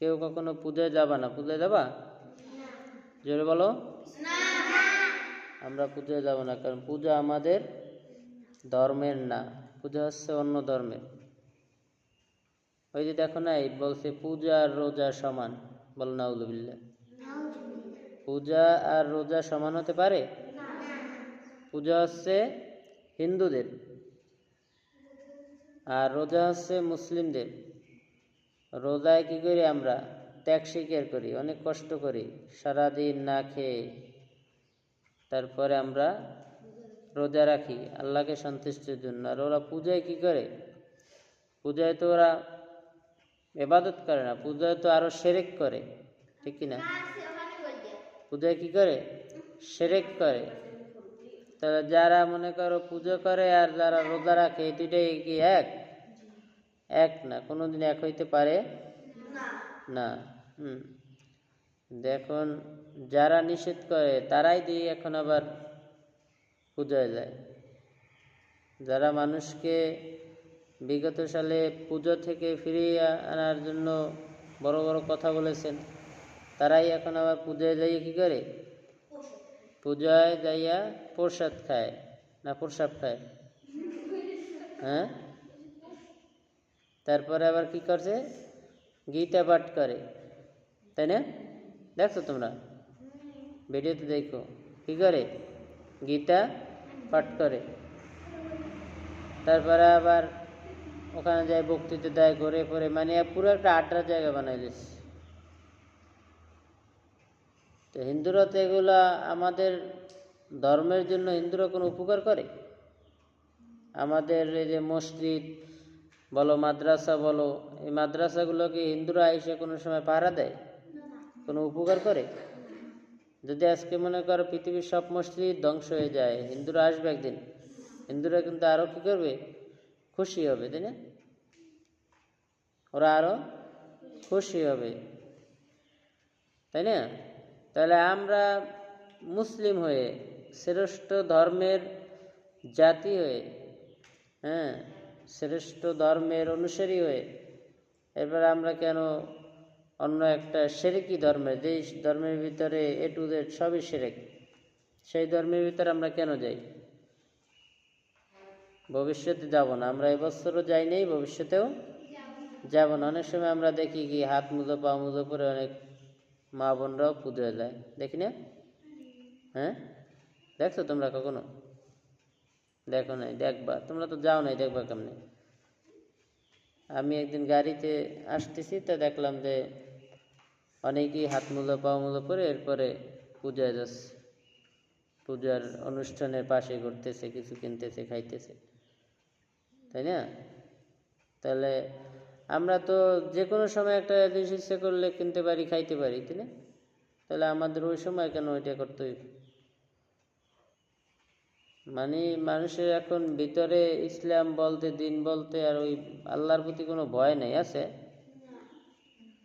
কেউ কখনো পূজায় যাবা না? পূজায় যাবা? জোরে বলো। আমরা পূজায় যাব না, কারণ পূজা আমাদের ধর্মের না, পূজা হচ্ছে অন্য ধর্মের। ওই যে দেখো না, বলছে পূজা আর রোজা সমান, বলো নাউজুবিল্লাহ। পূজা আর রোজা সমান হতে পারে? পূজা হচ্ছে হিন্দুদের আর রোজা হচ্ছে মুসলিমদের। রোজায় কি করি আমরা? ত্যাগ স্বীকার করি, অনেক কষ্ট করি, সারাদিন না খেয়ে তারপরে আমরা রোজা রাখি আল্লাহকে সন্তুষ্টির জন্য। আর ওরা পূজায় কি করে? পূজায় তো ওরা ইবাদত করে না, পূজায় তো আরো শিরক করে, ঠিক কি না? পূজায় কি করে? শিরক করে। তাহলে যারা মনে করো পুজো করে আর যারা রোজা রাখে, এই দুইটাই কি এক? এক না, কোনোদিন এক হইতে পারে না। দেখুন, যারা নিষেধ করে তারাই দিয়ে এখন আবার পূজায় যায়। যারা মানুষকে বিগত সালে পুজো থেকে ফিরিয়ে আনার জন্য বড় বড় কথা বলেছেন, তারাই এখন আবার পূজায় যাইয়ে কি করে? পূজায় যাইয়া প্রসাদ খায় না প্রসাব খায়? হ্যাঁ, তারপরে আবার কি করছে? গীতা পাঠ করে, তাই না? দেখছো তোমরা ভিডিওতে, দেখো কি করে? গীতা পাঠ করে। তারপরে আবার ওখানে যায় বক্তৃতা দেয়, ঘুরে পড়ে, মানে পুরো একটা আড্ডার জায়গা বানাই দিচ্ছে। তো হিন্দুরা তো এগুলা আমাদের ধর্মের জন্য হিন্দুরা কোনো উপকার করে? আমাদের এই যে মসজিদ বলো, মাদ্রাসা বলো, এই মাদ্রাসাগুলোকে হিন্দুরা এসে কোনো সময় পাহারা দেয়? কোনো উপকার করে? যদি আজকে মনে করো পৃথিবীর সব মসজিদ ধ্বংস হয়ে যায়, হিন্দুরা আসবে একদিন, হিন্দুরা কিন্তু আরো কি করবে? খুশি হবে, তাই না? ওরা আরো খুশি হবে, তাই না? তাহলে আমরা মুসলিম হয়ে, শ্রেষ্ঠ ধর্মের জাতি হয়ে, হ্যাঁ, শ্রেষ্ঠ ধর্মের অনুসারী হয়ে, এরপর আমরা কেন অন্য একটা শিরকি ধর্মে, যে ধর্মের ভিতরে এ টু জেড সবই শিরক, সেই ধর্মের ভিতরে আমরা কেন যাই? ভবিষ্যতে যাব না, আমরা এবছরও যাই নাই, ভবিষ্যতেও যাব না। অনেক সময় আমরা দেখি কি হাত মুজো পা মুজো করে অনেক মা বোনরাও পুজোয় যায়, দেখি না? হ্যাঁ, দেখছো তোমরা কখনো? দেখো নাই? দেখবা, তোমরা তো যাও নাই, দেখবা কেমনে? আমি একদিন গাড়িতে আসতেছি, তো দেখলাম যে অনেকেই হাত মুজো পা মুজো করে এরপরে পূজায় যাচ্ছে, পূজার অনুষ্ঠানের পাশে ঘুরতেছে, কিছু কিনতেছে, খাইতেছে, তাই না? তাহলে আমরা তো যে কোনো সময় একটা জিনিস ইচ্ছে করলে কিনতে পারি, খাইতে পারি, তাই না? তাহলে আমাদের ওই সময় কেন ওইটা করতে হইবে? মানে মানুষের এখন ভিতরে ইসলাম বলতে, দিন বলতে আর ওই আল্লাহর প্রতি কোনো ভয় নেই, আছে?